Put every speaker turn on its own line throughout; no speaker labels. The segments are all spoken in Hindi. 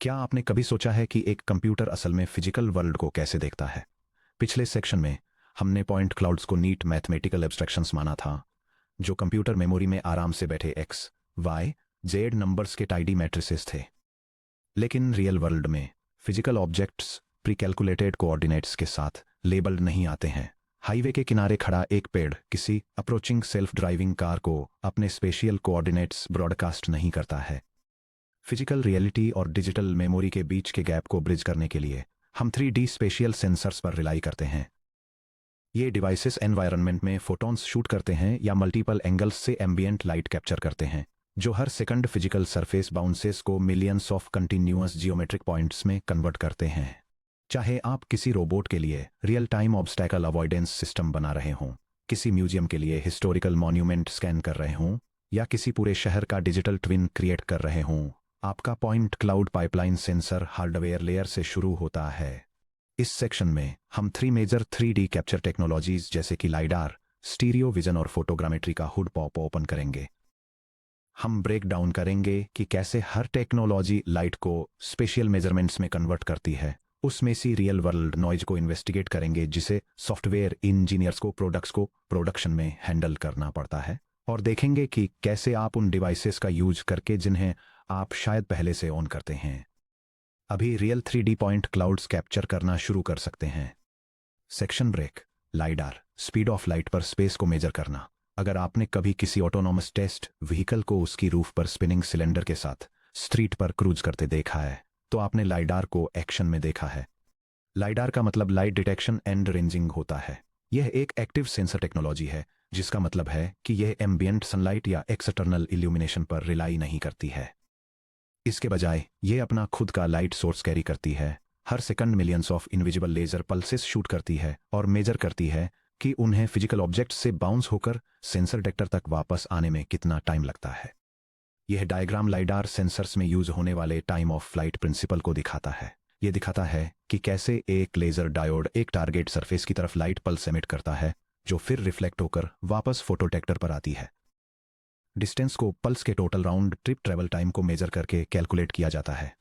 क्या आपने कभी सोचा है कि एक कंप्यूटर असल में फिजिकल वर्ल्ड को कैसे देखता है? पिछले सेक्शन में हमने पॉइंट क्लाउड्स को नीट मैथमेटिकल एब्स्ट्रैक्शंस माना था, जो कंप्यूटर मेमोरी में आराम से बैठे एक्स, वाई, जेड नंबर्स के टाइडी मैट्रिसेस थे। लेकिन रियल वर्ल्ड में physical objects pre calculated coordinates के साथ लेबल्ड नहीं आते हैं। हाईवे के किनारे खड़ा एक पेड़ किसी अप्रोचिंग सेल्फ ड्राइविंग कार को अपने स्पेशियल कोऑर्डिनेट्स ब्रॉडकास्ट नहीं करता है। फिजिकल रियलिटी और डिजिटल मेमोरी के बीच के गैप को ब्रिज करने के लिए हम 3D स्पेशियल सेंसर्स पर रिलाई करते हैं। ये डिवाइसेस एनवायरनमेंट में फोटॉन्स शूट करते हैं या मल्टीपल एंगल्स से एम्बिएंट लाइट कैप्चर करते हैं, जो हर सेकंड फिजिकल सरफेस बाउंसेस को millions of continuous geometric points में कन्वर्ट करते हैं। चाहे आप किसी रोबोट के लिए real time obstacle avoidance system बना रहे हों, किसी म्यूजियम के लिए हिस्टोरिकल मॉन्यूमेंट स्कैन कर रहे हों, या किसी पूरे शहर का डिजिटल ट्विन क्रिएट कर रहे हों, आपका point cloud pipeline sensor hardware layer से शुरू होता है। इस सेक्शन में हम 3 मेजर 3D कैप्चर टेक्नोलॉजीज जैसे कि लाइडार, स्टीरियो विजन और फोटोग्रामेट्री का हुड पॉप ओपन करेंगे। हम ब्रेक डाउन करेंगे कि कैसे हर टेक्नोलॉजी लाइट को स्पेशियल मेजरमेंट्स में कन्वर्ट करती है। उसमें से रियल वर्ल्ड नॉइज को इन्वेस्टिगेट करेंगे जिसे सॉफ्टवेयर इंजीनियर्स को प्रोडक्ट्स को प्रोडक्शन में हैंडल करना पड़ता है, और देखेंगे कि कैसे आप उन डिवाइसेस का यूज करके जिन्हें आप शायद पहले से ऑन करते हैं, अभी real 3D point clouds capture करना शुरू कर सकते हैं। Section break. Lidar, speed of light पर स्पेस को मेजर करना। अगर आपने कभी किसी ऑटोनॉमस टेस्ट व्हीकल को उसकी रूफ पर स्पिनिंग सिलेंडर के साथ स्ट्रीट पर क्रूज करते देखा है, तो आपने लाइडार को एक्शन में देखा है। लाइडार का मतलब लाइट डिटेक्शन एंड रेंजिंग होता है। यह एक एक्टिव सेंसर टेक्नोलॉजी है, जिसका मतलब है कि यह एम्बिएंट सनलाइट या एक्सटर्नल इल्यूमिनेशन पर रिलाई नहीं करती है। इसके बजाय यह अपना खुद का लाइट सोर्स कैरी करती है, हर second millions of invisible laser pulses shoot करती है और मेजर करती है कि उन्हें फिजिकल ऑब्जेक्ट से बाउंस होकर सेंसर डिटेक्टर तक वापस आने में कितना टाइम लगता है। यह डायग्राम लाइडार सेंसर्स में यूज होने वाले टाइम ऑफ फ्लाइट प्रिंसिपल को दिखाता है। यह दिखाता है कि कैसे एक लेजर डायोड एक टारगेट सरफेस की तरफ लाइट पल्स एमिट करता है, जो फिर रिफ्लेक्ट होकर वापस फोटो डिटेक्टर पर आती है। डिस्टेंस को पल्स के total round trip travel time को मेजर करके कैलकुलेट किया जाता है।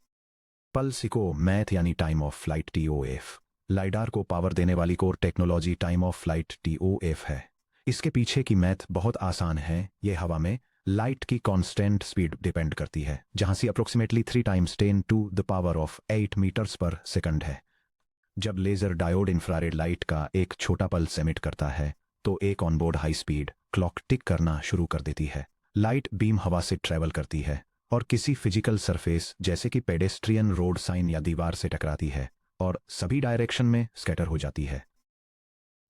पल्स को मैथ यानी time of flight TOF। Lidar को पावर देने वाली core technology time of flight TOF है। इसके पीछे की मैथ बहुत आसान है। यह हवा में लाइट की कांस्टेंट स्पीड डिपेंड करती है, जहां से approximately 3 times 10 to the power of 8 metres per second है। जब लेजर डायोड इंफ्रारेड लाइट का एक छोटा पल्स एमिट करता है, तो एक ऑनबोर्ड हाई स्पीड क्लॉक टिक करना शुरू कर देती है। लाइट बीम हवा से ट्रेवल करती है और किसी फिजिकल सरफेस जैसे कि पेडेस्ट्रियन रोड साइन या दीवार से टकराती है और सभी डायरेक्शन में स्कैटर हो जाती है।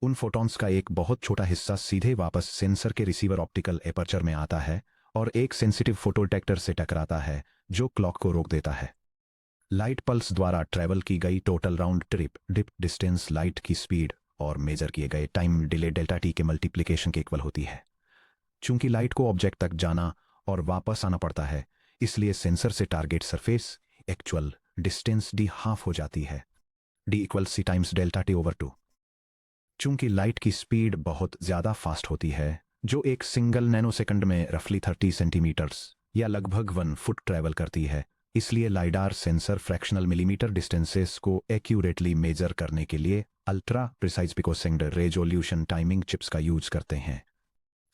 उन फोटॉन्स का एक बहुत छोटा हिस्सा सीधे वापस सेंसर के रिसीवर ऑप्टिकल एपर्चर में आता है और एक सेंसिटिव फोटो डिटेक्टर से टकराता है, जो क्लॉक को रोक देता है। लाइट पल्स द्वारा ट्रेवल की गई total round trip distance light की स्पीड और मेजर किए गए टाइम डिले डेल्टा टी के मल्टीप्लिकेशन के इक्वल होती है। चूंकि लाइट को ऑब्जेक्ट तक जाना और वापस आना पड़ता है, इसलिए सेंसर से target surface actual distance d half हो जाती है। d equal c times delta t over 2। चूंकि लाइट की स्पीड बहुत ज्यादा फास्ट होती है, जो एक सिंगल नैनोसेकंड में रफली 30 सेंटीमीटर्स या लगभग 1 फुट ट्रेवल करती है, इसलिए lidar sensor fractional millimetre distances को एक्यूरेटली मेजर करने के लिए ultra precise picosecond resolution timing chips का यूज करते हैं।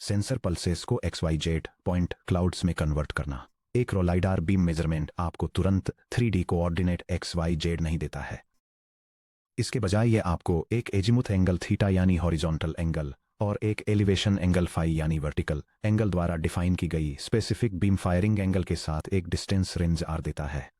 सेंसर पल्सेस को XYZ पॉइंट क्लाउड्स में कन्वर्ट करना। एक रो लाइडार बीम मेजरमेंट आपको तुरंत 3D कोऑर्डिनेट XYZ नहीं देता है। इसके बजाय यह आपको एक एजिमुथ एंगल थीटा यानी हॉरिजॉन्टल एंगल और एक एलिवेशन एंगल फाई यानी वर्टिकल एंगल द्वारा डिफाइन की गई स्पेसिफिक बीम फायरिंग एंगल के साथ एक डिस्टेंस रेंज R देता है।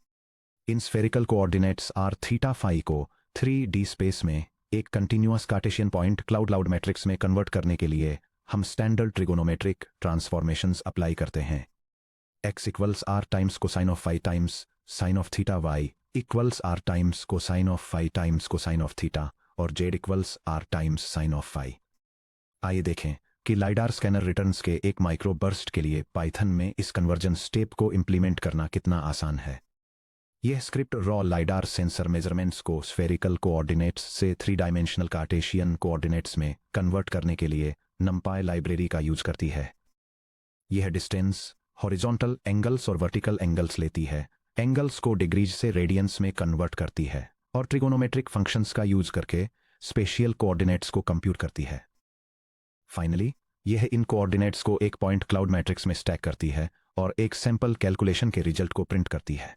इन spherical coordinates R theta phi को 3D स्पेस में एक continuous Cartesian point cloud matrix में कन्वर्ट करने के लिए हम स्टैंडर्ड ट्रिगोनोमेट्रिक ट्रांसफॉर्मेशंस अप्लाई करते हैं। x equals r times cosine of phi times sine of theta, y equals r times cosine of phi times cosine of theta और z equals r times sine of phi. आइए देखें कि लाइडार स्कैनर रिटर्न्स के एक माइक्रो बर्स्ट के लिए पाइथन में इस कन्वर्जन स्टेप को इंप्लीमेंट करना कितना आसान है। यह script raw lidar sensor measurements को स्फेरिकल कोऑर्डिनेट्स से 3 डायमेंशनल कार्टेशियन कोऑर्डिनेट्स में कन्वर्ट करने के लिए NumPy लाइब्रेरी का यूज करती है। यह डिस्टेंस, हॉरिजॉन्टल एंगल्स और वर्टिकल एंगल्स लेती है, एंगल्स को डिग्रीज से रेडियंस में कन्वर्ट करती है और ट्रिगोनोमेट्रिक फंक्शंस का यूज करके स्पेशियल कोऑर्डिनेट्स को कंप्यूट करती है। फाइनली यह इन कोऑर्डिनेट्स को एक पॉइंट क्लाउड मैट्रिक्स में स्टैक करती है और एक सैंपल कैलकुलेशन के रिजल्ट को प्रिंट करती है।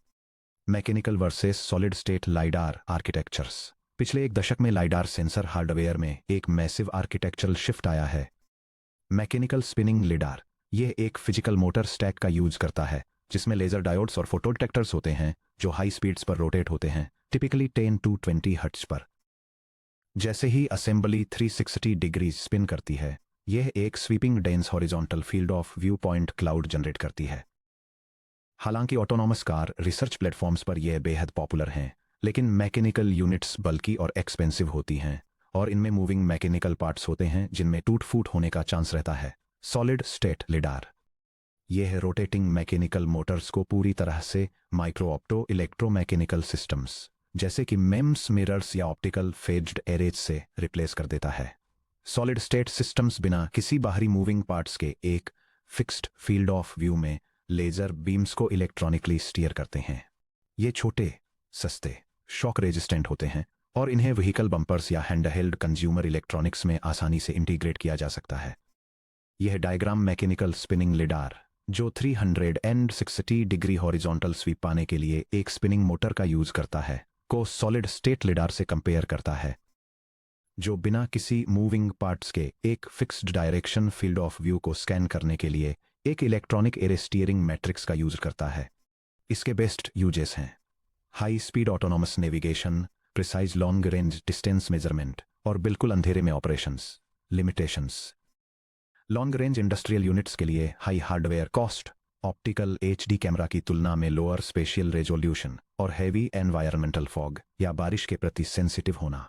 Mechanical versus solid state lidar architectures. पिछले एक दशक में लाइडार सेंसर हार्डवेयर में एक मैसिव आर्किटेक्चरल शिफ्ट आया है। मैकेनिकल स्पिनिंग लिडार यह एक फिजिकल मोटर स्टैक का यूज करता है जिसमें लेजर डायोड्स और फोटो डिटेक्टर्स होते हैं जो हाई स्पीड्स पर रोटेट होते हैं, टिपिकली 10 to 20 हर्ट्ज पर। जैसे ही असेंबली 360 डिग्री स्पिन करती है, यह एक sweeping dense horizontal field of view point cloud generate करती है। हालांकि ऑटोनॉमस कार रिसर्च प्लेटफॉर्म्स पर यह बेहद पॉपुलर हैं, लेकिन मैकेनिकल यूनिट्स बल्कि और एक्सपेंसिव होती हैं और इनमें मूविंग मैकेनिकल पार्ट्स होते हैं जिनमें टूट फूट होने का चांस रहता है। सॉलिड स्टेट लिडार यह रोटेटिंग मैकेनिकल मोटर्स को पूरी तरह से माइक्रो ऑप्टो इलेक्ट्रोमैकेनिकल सिस्टम्स जैसे कि मेम्स, मिरर्स या ऑप्टिकल फेज्ड एरेज से रिप्लेस कर देता है। सॉलिड स्टेट सिस्टम्स बिना किसी बाहरी मूविंग पार्ट्स के एक फिक्स्ड फील्ड ऑफ व्यू में लेजर बीम्स को इलेक्ट्रॉनिकली स्टीयर करते हैं। ये छोटे, सस्ते, शॉक रेजिस्टेंट होते हैं और इन्हें व्हीकल बम्पर्स या हैंडहेल्ड कंज्यूमर इलेक्ट्रॉनिक्स में आसानी से इंटीग्रेट किया जा सकता है। यह डायग्राम मैकेनिकल स्पिनिंग लिडार जो 360 डिग्री हॉरिजॉन्टल स्वीप पाने के लिए एक स्पिनिंग मोटर का यूज करता है को सॉलिड स्टेट लिडार से कंपेयर करता है जो बिना किसी मूविंग पार्ट्स के एक fixed direction field of view को स्कैन करने के लिए एक इलेक्ट्रॉनिक एरे स्टीयरिंग मैट्रिक्स का यूज करता है। इसके बेस्ट यूजेस हैं high speed autonomous navigation, precise long range distance measurement और बिल्कुल अंधेरे में operations. Limitations long range industrial units के लिए high hardware cost, optical HD camera की तुलना में लोअर स्पेशियल रेजोल्यूशन और हैवी एनवायरमेंटल फॉग या बारिश के प्रति सेंसिटिव होना।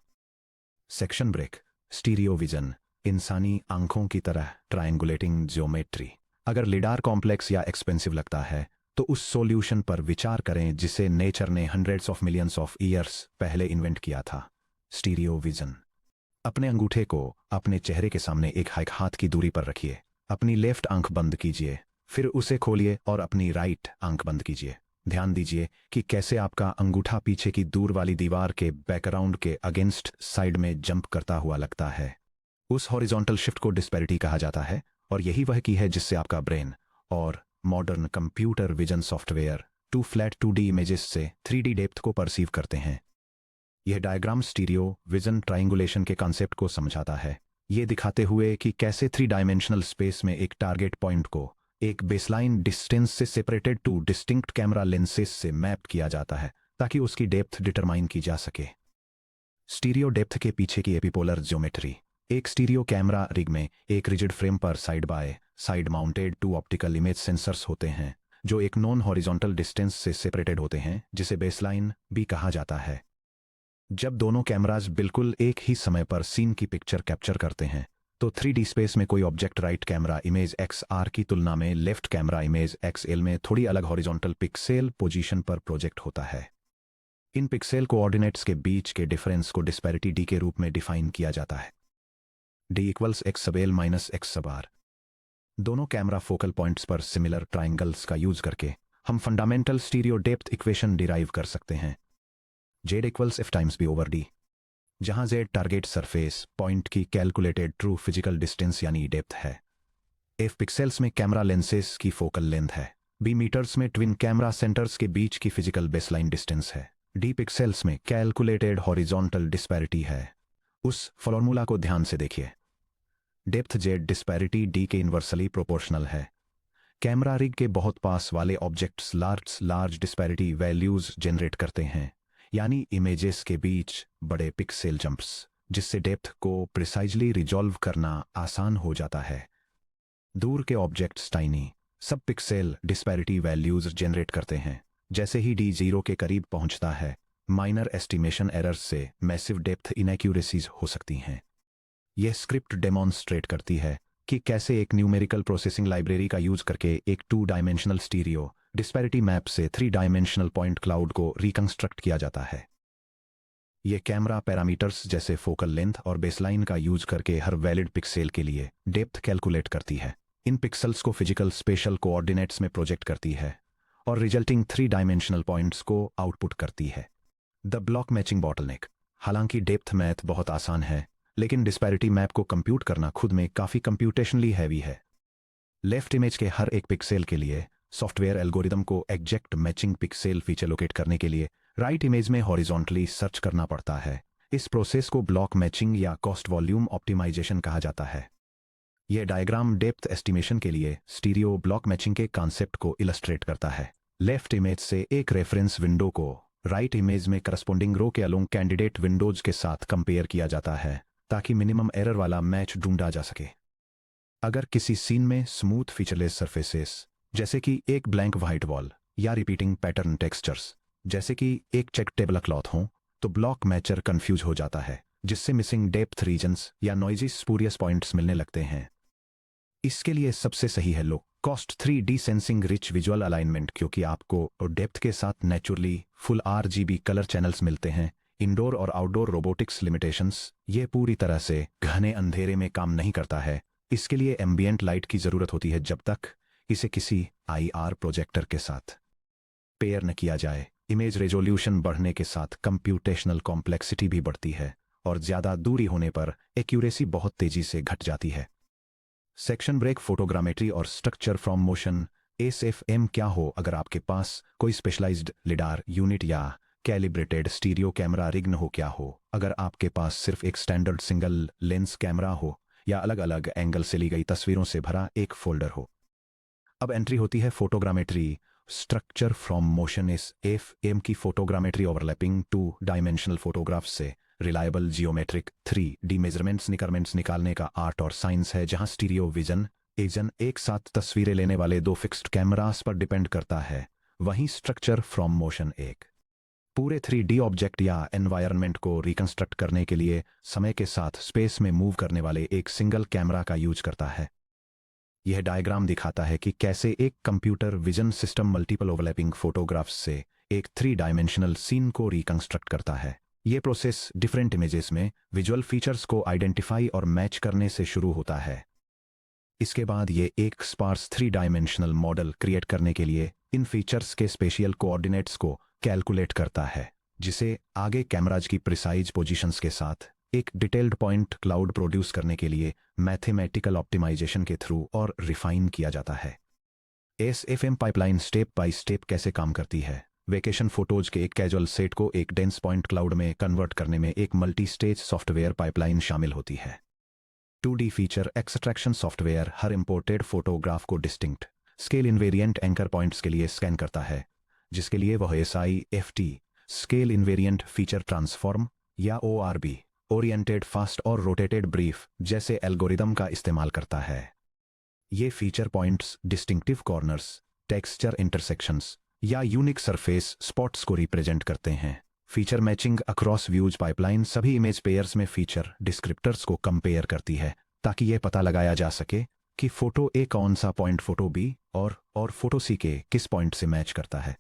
सेक्शन ब्रेक स्टीरियो विजन इंसानी आंखों की तरह ट्रायंगुलेटिंग ज्योमेट्री। अगर लिडार कॉम्प्लेक्स या एक्सपेंसिव लगता है तो उस सॉल्यूशन पर विचार करें जिसे नेचर ने hundreds of millions of years पहले इन्वेंट किया था, स्टीरियो विजन। अपने अंगूठे को अपने चेहरे के सामने एक हाथ की दूरी पर रखिए, अपनी लेफ्ट आंख बंद कीजिए, फिर उसे खोलिए और अपनी राइट आंख बंद कीजिए। ध्यान दीजिए कि कैसे आपका अंगूठा पीछे की दूर वाली दीवार के बैकग्राउंड के अगेंस्ट साइड में जंप करता हुआ लगता है। उस हॉरिजॉन्टल शिफ्ट को डिस्पैरिटी कहा जाता है और यही वह की है जिससे आपका ब्रेन और modern computer vision software 2 flat 2D images से 3D डेप्थ को परसीव करते हैं। यह डायग्राम स्टीरियो विजन ट्रायंगुलेशन के कॉन्सेप्ट को समझाता है, ये दिखाते हुए कि कैसे 3 डायमेंशनल स्पेस में एक टारगेट पॉइंट को एक बेसलाइन डिस्टेंस से सेपरेटेड 2 डिस्टिंक्ट कैमरा लेंसेस से मैप किया जाता है ताकि उसकी डेप्थ डिटरमाइन की जा सके। स्टीरियो डेप्थ के पीछे की एपिपोलर ज्योमेट्री। एक स्टीरियो कैमरा रिग में एक रिजिड फ्रेम पर side by side mounted 2 optical image sensors होते हैं जो एक नॉन हॉरिजॉन्टल डिस्टेंस से सेपरेटेड होते हैं जिसे बेसलाइन भी कहा जाता है। जब दोनों कैमराज बिल्कुल एक ही समय पर सीन की पिक्चर कैप्चर करते हैं तो 3D स्पेस में कोई object right camera image XR की तुलना में लेफ्ट कैमरा इमेज XL में थोड़ी अलग हॉरिजॉन्टल पिक्सेल पोजीशन पर प्रोजेक्ट होता है। इन पिक्सेल कोऑर्डिनेट्स के बीच के डिफरेंस को डिस्पैरिटी D के रूप में डिफाइन किया जाता है। D = X sub L - X sub R। दोनों कैमरा फोकल पॉइंट्स पर सिमिलर ट्राइंगल्स का यूज करके हम fundamental stereo depth equation derive कर सकते हैं। Z = F × B / D, जहां Z टारगेट सरफेस पॉइंट की कैलकुलेटेड ट्रू फिजिकल डिस्टेंस यानी डेप्थ है। F पिक्सेल्स में कैमरा लेंसेस की फोकल लेंथ है। B मीटर्स में ट्विन कैमरा सेंटर्स के बीच की फिजिकल बेसलाइन डिस्टेंस है। D पिक्सेल्स में कैलकुलेटेड हॉरिजॉन्टल डिस्पैरिटी है। उस फॉर्मूला को ध्यान से देखिए। डेप्थ Z डिस्पैरिटी D के इन्वर्सली प्रोपोर्शनल है। कैमरा रिग के बहुत पास वाले objects large disparity values generate करते हैं, यानी इमेजेस के बीच बड़े पिक्सेल जंप्स, जिससे डेप्थ को प्रिसाइजली रिजॉल्व करना आसान हो जाता है। दूर के ऑब्जेक्ट्स टाइनी सब पिक्सेल डिस्पैरिटी वैल्यूज जनरेट करते हैं। जैसे ही D 0 के करीब पहुंचता है, माइनर एस्टिमेशन एरर्स से मैसिव डेप्थ इनएक्यूरेसीज हो सकती हैं। यह स्क्रिप्ट डेमॉन्स्ट्रेट करती है कि कैसे एक न्यूमेरिकल प्रोसेसिंग लाइब्रेरी का यूज करके एक 2 डायमेंशनल स्टीरियो डिस्पैरिटी मैप से 3 डायमेंशनल पॉइंट क्लाउड को रिकंस्ट्रक्ट किया जाता है। यह कैमरा पैरामीटर्स जैसे फोकल लेंथ और बेसलाइन का यूज करके हर वैलिड पिक्सेल के लिए डेप्थ कैलकुलेट करती है। इन पिक्सेल्स को फिजिकल स्पेशल कोऑर्डिनेट्स में प्रोजेक्ट करती है और रिजल्टिंग 3 डायमेंशनल पॉइंट्स को आउटपुट करती है। The block matching bottleneck. हालांकि डेप्थ मैथ बहुत आसान है, लेकिन डिस्पैरिटी मैप को कंप्यूट करना खुद में काफ़ी कंप्यूटेशनली हैवी है। लेफ्ट इमेज के हर एक पिक्सेल के लिए सॉफ्टवेयर एल्गोरिदम को exact matching pixel feature locate करने के लिए राइट इमेज में हॉरिजॉन्टली सर्च करना पड़ता है। इस प्रोसेस को ब्लॉक मैचिंग या कॉस्ट वॉल्यूम ऑप्टिमाइजेशन कहा जाता है। यह डायग्राम डेप्थ एस्टिमेशन के लिए स्टीरियो ब्लॉक मैचिंग के कॉन्सेप्ट को इलस्ट्रेट करता है। लेफ्ट इमेज से एक रेफरेंस विंडो को राइट इमेज में करस्पॉन्डिंग रो के अलोंग कैंडिडेट विंडोज के साथ कंपेयर किया जाता है ताकि मिनिमम एरर वाला मैच ढूंढा जा सके। अगर किसी सीन में स्मूथ फीचरलेस सरफेसेस जैसे कि एक ब्लैंक व्हाइट वॉल या रिपीटिंग पैटर्न टेक्सचर्स जैसे कि एक चेक टेबल क्लॉथ हो तो ब्लॉक मैचर कंफ्यूज हो जाता है, जिससे मिसिंग डेप्थ रीजन्स या नॉइजी स्पूरियस पॉइंट्स मिलने लगते हैं। इसके लिए सबसे सही है low cost 3D sensing rich visual alignment, क्योंकि आपको डेप्थ के साथ naturally full RGB colour channels मिलते हैं। इंडोर और आउटडोर रोबोटिक्स लिमिटेशंस ये पूरी तरह से घने अंधेरे में काम नहीं करता है। इसके लिए एम्बियंट लाइट की ज़रूरत होती है जब तक इसे किसी IR प्रोजेक्टर के साथ पेयर न किया जाए। इमेज रेजोल्यूशन बढ़ने के साथ कंप्यूटेशनल कॉम्प्लेक्सिटी भी बढ़ती है और ज़्यादा दूरी होने पर एक्यूरेसी बहुत तेज़ी से घट जाती है। सेक्शन ब्रेक फोटोग्रामेट्री और स्ट्रक्चर फ्रॉम मोशन SFM क्या हो अगर आपके पास कोई स्पेशलाइज्ड लिडार यूनिट या कैलिब्रेटेड स्टीरियो कैमरा रिग न हो? क्या हो अगर आपके पास सिर्फ एक स्टैंडर्ड सिंगल लेंस कैमरा हो या अलग अलग एंगल से ली गई तस्वीरों से भरा एक फोल्डर हो? अब एंट्री होती है photogrammetry structure from motion SFM की। फोटोग्रामेट्री ओवरलैपिंग 2 डायमेंशनल फोटोग्राफ्स से रिलायबल जियोमेट्रिक 3D मेजरमेंट्स निकालने का आर्ट और साइंस है, जहां स्टीरियो विजन एक साथ तस्वीरें लेने वाले 2 फिक्स्ड कैमरास पर डिपेंड करता है। वहीं स्ट्रक्चर फ्रॉम मोशन एक पूरे 3D ऑब्जेक्ट या एनवायरनमेंट को रिकंस्ट्रक्ट करने के लिए समय के साथ स्पेस में मूव करने वाले एक सिंगल कैमरा का यूज करता है। यह डायग्राम दिखाता है कि कैसे एक computer vision system multiple overlapping photographs से एक 3 डायमेंशनल सीन को रिकंस्ट्रक्ट करता है। यह प्रोसेस डिफरेंट इमेजेस में विजुअल फीचर्स को आइडेंटिफाई और मैच करने से शुरू होता है। इसके बाद ये एक स्पार्स 3 डायमेंशनल मॉडल क्रिएट करने के लिए इन फीचर्स के स्पेशियल कोऑर्डिनेट्स को कैलकुलेट करता है, जिसे आगे कैमराज की प्रिसाइज पोजीशंस के साथ एक डिटेल्ड पॉइंट क्लाउड प्रोड्यूस करने के लिए मैथमेटिकल ऑप्टिमाइजेशन के थ्रू और रिफाइन किया जाता है। SFM pipeline step by step कैसे काम करती है? वेकेशन फोटोज के एक कैजुअल सेट को एक डेंस पॉइंट क्लाउड में कन्वर्ट करने में एक मल्टी स्टेज सॉफ्टवेयर पाइपलाइन शामिल होती है। 2D फीचर एक्सट्रैक्शन सॉफ्टवेयर हर इंपोर्टेड फोटोग्राफ को distinct scale invariant anchor points के लिए स्कैन करता है, जिसके लिए वह SIFT scale invariant feature transform या ORB ओरिएंटेड फास्ट और रोटेटेड ब्रीफ जैसे एल्गोरिदम का इस्तेमाल करता है। ये feature points distinctive corners, texture intersections या यूनिक सरफेस स्पॉट्स को रिप्रेजेंट करते हैं। Feature matching across views pipeline सभी इमेज पेयर्स में फीचर डिस्क्रिप्टर्स को कंपेयर करती है ताकि यह पता लगाया जा सके कि फोटो A कौन सा पॉइंट फोटो B और फोटो C के किस पॉइंट से मैच करता है।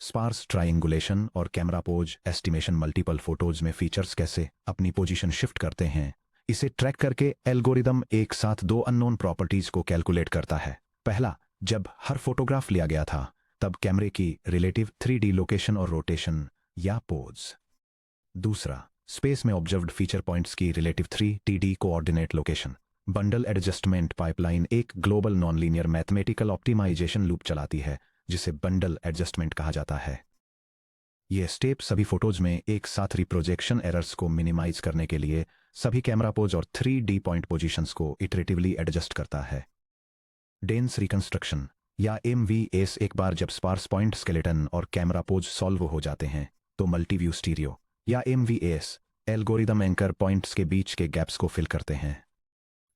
स्पार्स ट्रायंगुलेशन और camera pose estimation multiple photos में फीचर्स कैसे अपनी पोजीशन शिफ्ट करते हैं, इसे ट्रैक करके एल्गोरिदम एक साथ 2 अननोन प्रॉपर्टीज को कैलकुलेट करता है। पहला, जब हर फोटोग्राफ लिया गया था तब कैमरे की रिलेटिव 3D लोकेशन और रोटेशन या पोज। दूसरा, स्पेस में ऑब्जर्व्ड फीचर पॉइंट्स की relative 3D coordinate location. Bundle adjustment pipeline एक global nonlinear mathematical optimisation loop चलाती है जिसे बंडल एडजस्टमेंट कहा जाता है। यह स्टेप सभी फोटोज में एक साथ रिप्रोजेक्शन एरर्स को मिनिमाइज करने के लिए सभी कैमरा पोज और 3D पॉइंट पोजीशंस को इटरेटिवली एडजस्ट करता है। डेंस रिकंस्ट्रक्शन या MVS एक बार जब स्पार्स पॉइंट स्केलेटन और कैमरा पोज सॉल्व हो जाते हैं तो मल्टीव्यू स्टीरियो या MVS एल्गोरिदम एंकर पॉइंट्स के बीच के गैप्स को फिल करते हैं।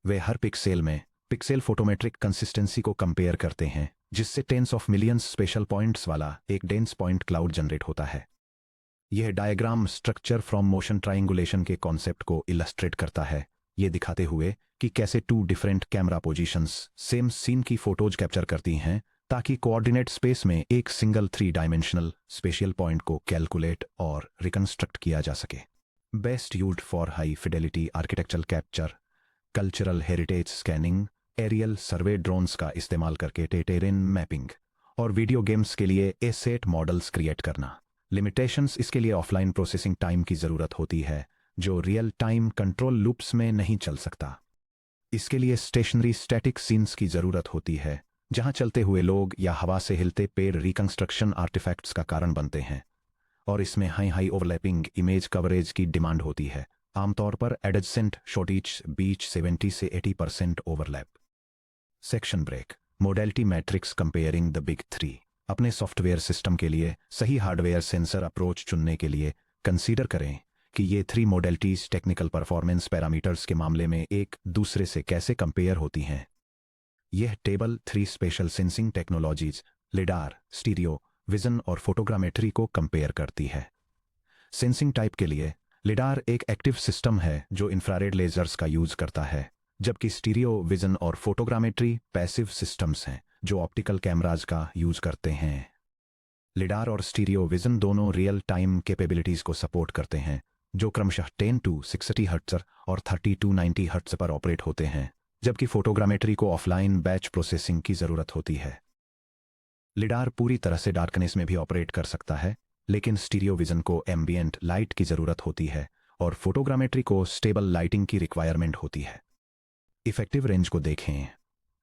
वे हर पिक्सेल में पिक्सेल फोटोमेट्रिक कंसिस्टेंसी को कंपेयर करते हैं, जिससे tens of millions special points वाला एक डेंस पॉइंट क्लाउड जनरेट होता है। यह diagram structure from motion triangulation के कॉन्सेप्ट को इलस्ट्रेट करता है, ये दिखाते हुए कि कैसे 2 different camera positions same scene की फोटोज कैप्चर करती हैं ताकि कोऑर्डिनेट स्पेस में एक सिंगल 3 डायमेंशनल स्पेशियल पॉइंट को कैलकुलेट और रिकंस्ट्रक्ट किया जा सके। Best used for high fidelity architectural capture, cultural heritage scanning, aerial survey drones का इस्तेमाल करके टेरेन मैपिंग और वीडियो गेम्स के लिए एसेट मॉडल्स क्रिएट करना। लिमिटेशंस इसके लिए ऑफलाइन प्रोसेसिंग टाइम की ज़रूरत होती है जो रियल टाइम कंट्रोल लूप्स में नहीं चल सकता। इसके लिए स्टेशनरी स्टैटिक सीन्स की ज़रूरत होती है जहां चलते हुए लोग या हवा से हिलते पेड़ रिकंस्ट्रक्शन आर्टिफैक्ट्स का कारण बनते हैं, और इसमें हाई ओवरलैपिंग इमेज कवरेज की डिमांड होती है, आमतौर पर एडजेसेंट शॉर्टेज बीच 70 से 80% overlap. Section break. Modality matrix comparing the big three. अपने सॉफ्टवेयर सिस्टम के लिए सही हार्डवेयर सेंसर अप्रोच चुनने के लिए कंसीडर करें कि ये 3 मोडेलिटीज टेक्निकल परफॉर्मेंस पैरामीटर्स के मामले में एक दूसरे से कैसे कंपेयर होती हैं। यह table 3 special sensing technologies lidar, stereo, vision और फोटोग्रामेट्री को कंपेयर करती है। सेंसिंग टाइप के लिए लिडार एक एक्टिव सिस्टम है जो इंफ्रारेड लेजर्स का यूज करता है, जबकि स्टीरियो, विजन और फोटोग्रामेट्री पैसिव सिस्टम्स हैं जो ऑप्टिकल कैमराज का यूज करते हैं। लिडार और स्टीरियो विजन दोनों रियल टाइम कैपेबिलिटीज को सपोर्ट करते हैं जो क्रमशः 10 to 60 हर्ट्ज और 30 to 90 हर्ट्ज पर ऑपरेट होते हैं, जबकि फोटोग्रामेट्री को ऑफलाइन बैच प्रोसेसिंग की ज़रूरत होती है। लिडार पूरी तरह से डार्कनेस में भी ऑपरेट कर सकता है, लेकिन स्टीरियो विजन को एम्बिएंट लाइट की ज़रूरत होती है और फोटोग्रामेट्री को स्टेबल लाइटिंग की रिक्वायरमेंट होती है। इफेक्टिव रेंज को देखें।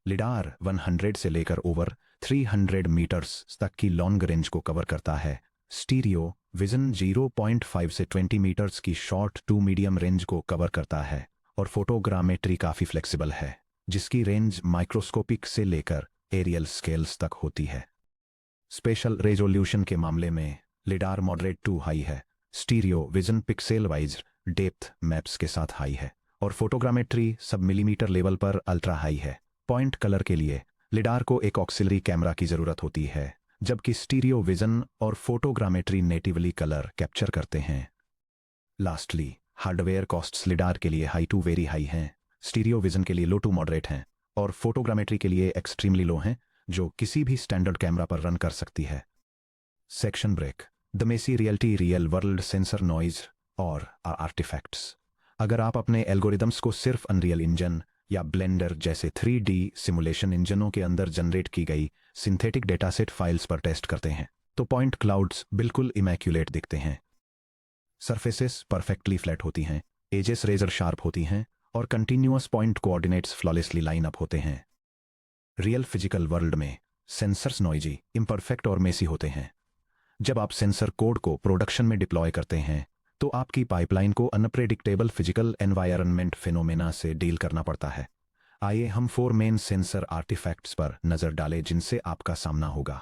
लिडार 100 से लेकर ओवर 300 मीटर्स तक की लॉन्ग रेंज को कवर करता है। स्टीरियो विजन 0.5 से 20 मीटर्स की शॉर्ट टू मीडियम रेंज को कवर करता है और फोटोग्रामेट्री काफ़ी फ्लेक्सिबल है, जिसकी रेंज माइक्रोस्कोपिक से लेकर एरियल स्केल्स तक होती है। स्पेशल रेजोल्यूशन के मामले में लिडार मॉडरेट टू हाई है, stereo vision pixel wise depth maps के साथ हाई है और फोटोग्रामेट्री सब मिलीमीटर लेवल पर अल्ट्रा हाई है। पॉइंट कलर के लिए लिडार को एक ऑक्सिलरी कैमरा की ज़रूरत होती है, जबकि स्टीरियो विजन और फोटोग्रामेट्री नेटिवली कलर कैप्चर करते हैं। लास्टली, हार्डवेयर कॉस्ट्स लिडार के लिए हाई टू वेरी हाई हैं, स्टीरियो विजन के लिए लो टू मॉडरेट हैं और फोटोग्रामेट्री के लिए एक्सट्रीमली लो हैं, जो किसी भी स्टैंडर्ड कैमरा पर रन कर सकती है। Section break. The messy reality real world sensor noise और आर्टिफैक्ट्स। अगर आप अपने एल्गोरिदम्स को सिर्फ अनरियल इंजन या ब्लेंडर जैसे 3D सिमुलेशन इंजनों के अंदर जनरेट की गई सिंथेटिक डेटासेट फाइल्स पर टेस्ट करते हैं, तो पॉइंट क्लाउड्स बिल्कुल इमैक्युलेट दिखते हैं। सरफेसेस परफेक्टली फ्लैट होती हैं, एजेस रेजर शार्प होती हैं और continuous point coordinates flawlessly line up होते हैं। रियल फिजिकल वर्ल्ड में सेंसर्स नॉइजी, इम्परफेक्ट और मेसी होते हैं। जब आप सेंसर कोड को प्रोडक्शन में डिप्लॉय करते हैं तो आपकी पाइपलाइन को अनप्रेडिक्टेबल फिजिकल एनवायरनमेंट फिनोमेना से डील करना पड़ता है। आइए हम 4 मेन सेंसर आर्टिफैक्ट्स पर नज़र डालें जिनसे आपका सामना होगा।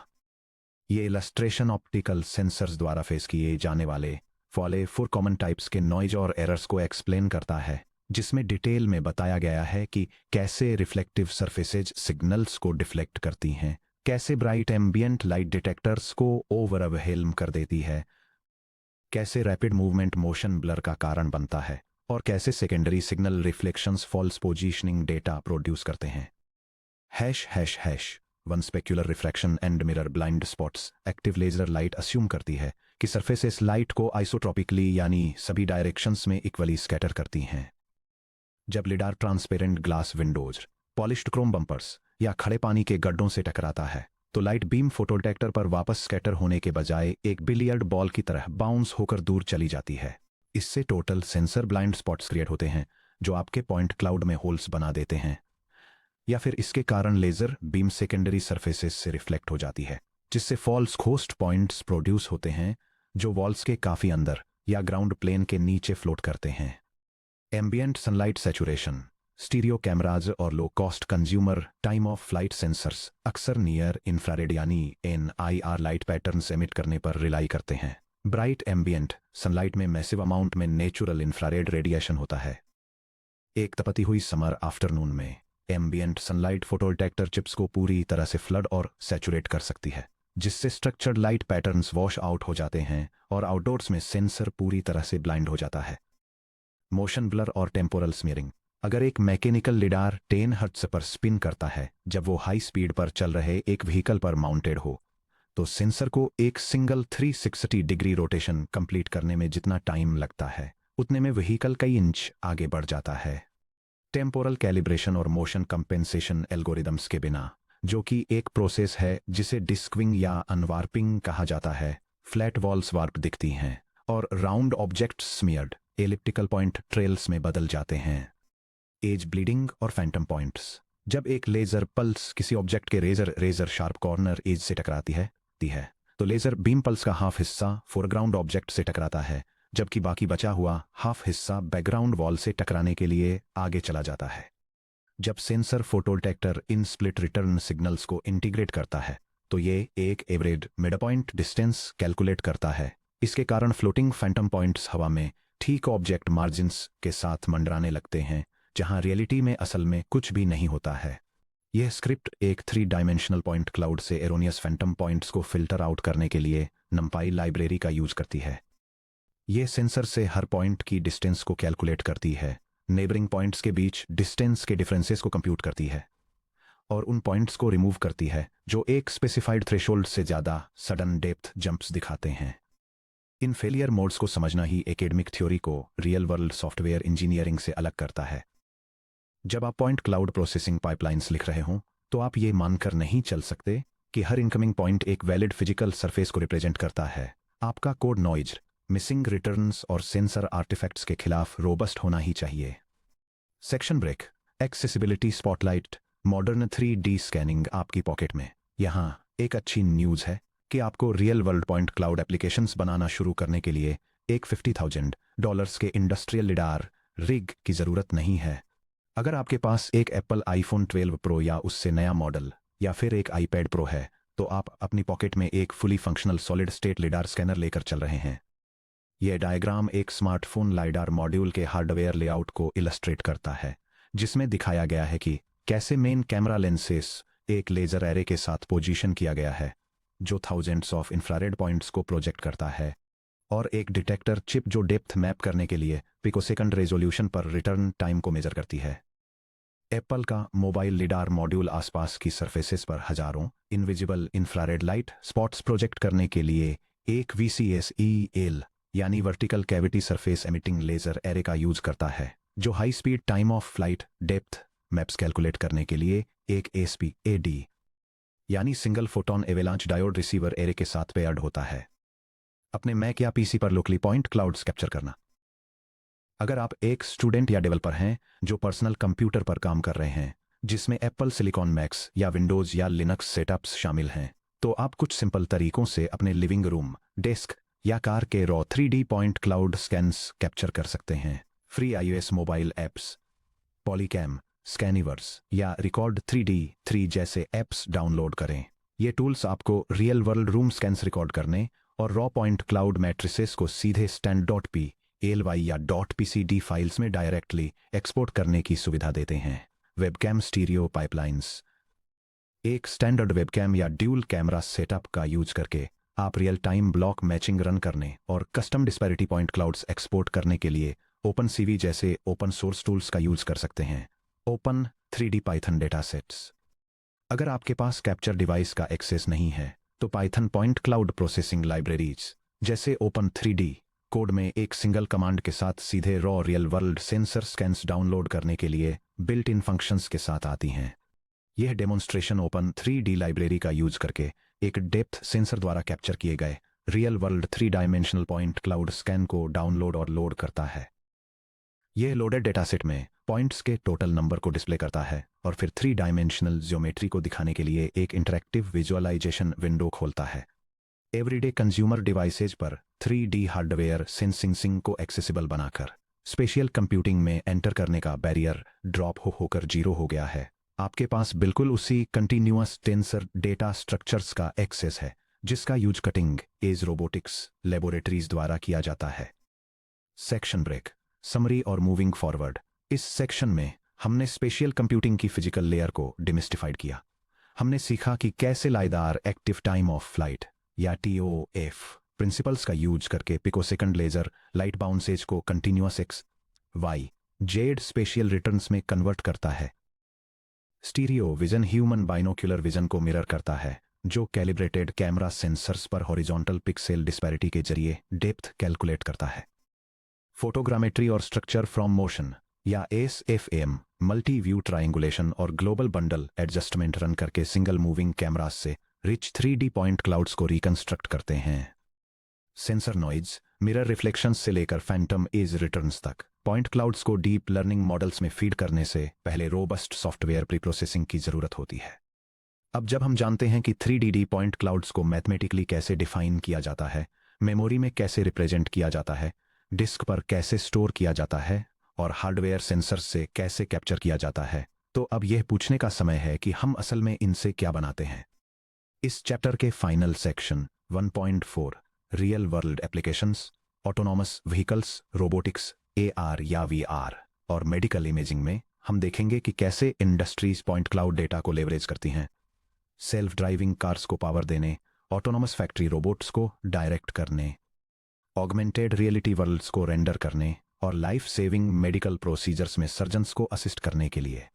ये इलस्ट्रेशन ऑप्टिकल सेंसर्स द्वारा फेस किए जाने वाले फॉले 4 कॉमन टाइप्स के नॉइज और एरर्स को एक्सप्लेन करता है, जिसमें डिटेल में बताया गया है कि कैसे रिफ्लेक्टिव सरफेसेज सिग्नल्स को डिफ्लेक्ट करती हैं, कैसे ब्राइट एम्बिएंट लाइट डिटेक्टर्स को ओवरवेल्म कर देती है, कैसे रैपिड मूवमेंट मोशन ब्लर का कारण बनता है और कैसे secondary signal reflections false positioning data produce करते हैं। One specular refraction and mirror blind spots. Active laser light assume करती है कि सरफेसेस लाइट को आइसोट्रॉपिकली यानी सभी डायरेक्शंस में इक्वली स्कैटर करती हैं। जब lidar transparent glass windows, polished chrome bumpers या खड़े पानी के गड्ढों से टकराता है तो लाइट बीम फोटो डिटेक्टर पर वापस स्कैटर होने के बजाय एक बिलियर्ड बॉल की तरह बाउंस होकर दूर चली जाती है। इससे total sensor blind spots create होते हैं जो आपके पॉइंट क्लाउड में होल्स बना देते हैं, या फिर इसके कारण लेजर बीम सेकेंडरी सरफेसेस से रिफ्लेक्ट हो जाती है, जिससे फॉल्स घोस्ट पॉइंट्स प्रोड्यूस होते हैं जो वॉल्स के काफी अंदर या ग्राउंड प्लेन के नीचे फ्लोट करते हैं। Ambient sunlight saturation. Stereo cameras और low cost consumer time of flight sensors अक्सर नियर इंफ्रारेड यानी NIR लाइट पैटर्न्स एमिट करने पर रिलाई करते हैं। ब्राइट एम्बिएंट सनलाइट में मैसिव अमाउंट में नेचुरल इंफ्रारेड रेडिएशन होता है। एक तपती हुई समर आफ्टरनून में ambient sunlight photo detector chips को पूरी तरह से फ्लड और सैचुरेट कर सकती है, जिससे structured light patterns wash out हो जाते हैं और आउटडोर्स में सेंसर पूरी तरह से ब्लाइंड हो जाता है। मोशन ब्लर और टेम्पोरल स्मीयरिंग। अगर एक मैकेनिकल लिडार 10 हर्ट्ज पर स्पिन करता है जब वो हाई स्पीड पर चल रहे एक व्हीकल पर माउंटेड हो, तो सेंसर को एक सिंगल 360 डिग्री रोटेशन कंप्लीट करने में जितना टाइम लगता है उतने में व्हीकल कई इंच आगे बढ़ जाता है। टेम्पोरल कैलिब्रेशन और मोशन कंपेंसेशन एल्गोरिदम्स के बिना जो कि एक प्रोसेस है जिसे डिस्कविंग या अनवार्पिंग कहा जाता है। फ्लैट वॉल्स वार्प दिखती हैं और round objects smeared elliptical point trails में बदल जाते हैं। एज ब्लीडिंग और फैंटम पॉइंट्स। जब एक लेजर पल्स किसी ऑब्जेक्ट के रेजर शार्प कॉर्नर एज से टकराती है तो लेजर बीम पल्स का हाफ हिस्सा फोरग्राउंड ऑब्जेक्ट से टकराता है, जबकि बाकी बचा हुआ हाफ हिस्सा बैकग्राउंड वॉल से टकराने के लिए आगे चला जाता है। जब सेंसर फोटो डिटेक्टर इन स्प्लिट रिटर्न सिग्नल्स को इंटीग्रेट करता है तो ये एक average mid point distance calculate करता है। इसके कारण फ्लोटिंग फैंटम पॉइंट्स हवा में ठीक ऑब्जेक्ट मार्जिन्स के साथ मंडराने लगते हैं, जहां रियलिटी में असल में कुछ भी नहीं होता है। यह स्क्रिप्ट एक 3 डायमेंशनल पॉइंट क्लाउड से एरोनियस फैंटम पॉइंट्स को फिल्टर आउट करने के लिए नंपाई लाइब्रेरी का यूज करती है। यह सेंसर से हर पॉइंट की डिस्टेंस को कैलकुलेट करती है, नेबरिंग पॉइंट्स के बीच डिस्टेंस के डिफरेंसेस को कंप्यूट करती है और उन पॉइंट्स को रिमूव करती है जो एक स्पेसिफाइड थ्रेशोल्ड से ज़्यादा सडन डेप्थ जंप्स दिखाते हैं। इन फेलियर मोड्स को समझना ही एकेडमिक थ्योरी को रियल वर्ल्ड सॉफ्टवेयर इंजीनियरिंग से अलग करता है। जब आप पॉइंट क्लाउड प्रोसेसिंग पाइपलाइंस लिख रहे हों तो आप ये मानकर नहीं चल सकते कि हर इनकमिंग पॉइंट एक वैलिड फिजिकल सरफेस को रिप्रेजेंट करता है। आपका कोड नॉइज, मिसिंग रिटर्न्स और सेंसर आर्टिफैक्ट्स के खिलाफ रोबस्ट होना ही चाहिए। Section break. Accessibility spotlight. Modern 3D scanning आपकी पॉकेट में। यहाँ एक अच्छी न्यूज़ है कि आपको real world point cloud applications बनाना शुरू करने के लिए एक $50,000 के इंडस्ट्रियल लिडार रिग की ज़रूरत नहीं है। अगर आपके पास एक एप्पल आईफोन 12 प्रो या उससे नया मॉडल या फिर एक आईपैड प्रो है तो आप अपनी पॉकेट में एक fully functional solid state lidar scanner लेकर चल रहे हैं। यह डायग्राम एक स्मार्टफोन लाइडार मॉड्यूल के हार्डवेयर लेआउट को इलस्ट्रेट करता है, जिसमें दिखाया गया है कि कैसे मेन कैमरा लेंसेस एक लेजर एरे के साथ पोजीशन किया गया है जो थाउजेंड्स ऑफ इंफ्रारेड पॉइंट्स को प्रोजेक्ट करता है, और एक डिटेक्टर चिप जो डेप्थ मैप करने के लिए पिकोसेकंड रेजोल्यूशन पर रिटर्न टाइम को मेजर करती है। एप्पल का मोबाइल लिडार मॉड्यूल आसपास की सरफेसेस पर हजारों invisible infrared light spots project करने के लिए एक VCSEL यानी vertical cavity surface emitting laser array का यूज करता है, जो high speed time of flight depth maps calculate करने के लिए एक SPAD यानी single photon avalanche diode receiver array के साथ पेयर्ड होता है। अपने मैक या PC पर लोकली पॉइंट क्लाउड्स कैप्चर करना। अगर आप एक स्टूडेंट या डेवलपर हैं जो पर्सनल कंप्यूटर पर काम कर रहे हैं जिसमें एप्पल सिलिकॉन मैक्स या विंडोज या लिनक्स सेटअप्स शामिल हैं, तो आप कुछ सिंपल तरीकों से अपने लिविंग रूम, डेस्क या कार के raw 3D point cloud scans capture कर सकते हैं। फ्री iOS मोबाइल ऐप्स, पॉलीकैम, स्कैनिवर्स या रिकॉर्ड 3D3 जैसे ऐप्स डाउनलोड करें। ये टूल्स आपको real world room scans record करने और रॉ पॉइंट क्लाउड मैट्रिसेस को सीधे stand.ply या .pcd फाइल्स में डायरेक्टली एक्सपोर्ट करने की सुविधा देते हैं। Webcam stereo pipelines. एक स्टैंडर्ड वेबकैम या ड्यूल कैमरा सेटअप का यूज करके आप real time block matching run करने और custom disparity point clouds export करने के लिए OpenCV जैसे ओपन सोर्स टूल्स का यूज कर सकते हैं। Open 3D Python data sets. अगर आपके पास कैप्चर डिवाइस का एक्सेस नहीं है तो Python point cloud processing libraries जैसे Open3D कोड में एक सिंगल कमांड के साथ सीधे raw real world sensor scans download करने के लिए बिल्ट इन फंक्शंस के साथ आती हैं। यह डेमोन्स्ट्रेशन Open3D लाइब्रेरी का यूज करके एक डेप्थ सेंसर द्वारा कैप्चर किए गए real world 3 dimensional point cloud scan को डाउनलोड और लोड करता है। यह लोडेड डेटासेट में पॉइंट्स के टोटल नंबर को डिस्प्ले करता है और फिर 3 डायमेंशनल ज्योमेट्री को दिखाने के लिए एक इंटरैक्टिव विजुअलाइजेशन विंडो खोलता है। एवरीडे कंज्यूमर डिवाइसेज पर 3D हार्डवेयर सेंसिंग को एक्सेसिबल बनाकर स्पेशियल कंप्यूटिंग में एंटर करने का बैरियर ड्रॉप होकर 0 हो गया है। आपके पास बिल्कुल उसी कंटिन्यूअस टेंसर डेटा स्ट्रक्चर्स का एक्सेस है जिसका use cutting edge robotics laboratories द्वारा किया जाता है। Section break. समरी और मूविंग फॉरवर्ड। इस सेक्शन में हमने स्पेशियल कंप्यूटिंग की फिजिकल लेयर को डिमिस्टिफाइड किया। हमने सीखा कि कैसे lidar active time of flight या TOF प्रिंसिपल्स का यूज करके पिकोसेकंड लेजर लाइट बाउंसेज को कंटिन्यूअस XY/Z स्पेशियल रिटर्न्स में कन्वर्ट करता है। Stereo vision human binocular vision को मिरर करता है, जो कैलिब्रेटेड कैमरा सेंसर्स पर हॉरिजॉन्टल पिक्सेल डिस्पैरिटी के जरिए डेप्थ कैलकुलेट करता है। फोटोग्रामेट्री और स्ट्रक्चर फ्रॉम मोशन या SFM मल्टी व्यू ट्राइंगुलेशन और ग्लोबल बंडल एडजस्टमेंट रन करके सिंगल मूविंग कैमरास से रिच 3D पॉइंट क्लाउड्स को रिकंस्ट्रक्ट करते हैं। सेंसर नॉइज, मिरर रिफ्लेक्शंस से लेकर फैंटम एज रिटर्न्स तक पॉइंट क्लाउड्स को डीप लर्निंग मॉडल्स में फीड करने से पहले रोबस्ट सॉफ्टवेयर प्री प्रोसेसिंग की जरूरत होती है। अब जब हम जानते हैं कि 3D पॉइंट क्लाउड्स को मैथमेटिकली कैसे डिफाइन किया जाता है, मेमोरी में कैसे रिप्रेजेंट किया जाता है, डिस्क पर कैसे स्टोर किया जाता है और हार्डवेयर सेंसर्स से कैसे कैप्चर किया जाता है, तो अब यह पूछने का समय है कि हम असल में इनसे क्या बनाते हैं। इस चैप्टर के final section 1.4 real world applications, autonomous vehicles, robotics, AR या VR और मेडिकल इमेजिंग में हम देखेंगे कि कैसे इंडस्ट्रीज पॉइंट क्लाउड डेटा को लेवरेज करती हैं, सेल्फ ड्राइविंग कार्स को पावर देने, ऑटोनॉमस फैक्ट्री रोबोट्स को डायरेक्ट करने, ऑगमेंटेड रियलिटी वर्ल्ड्स को रेंडर करने और लाइफ सेविंग मेडिकल प्रोसीजर्स में सर्जन्स को असिस्ट करने के लिए।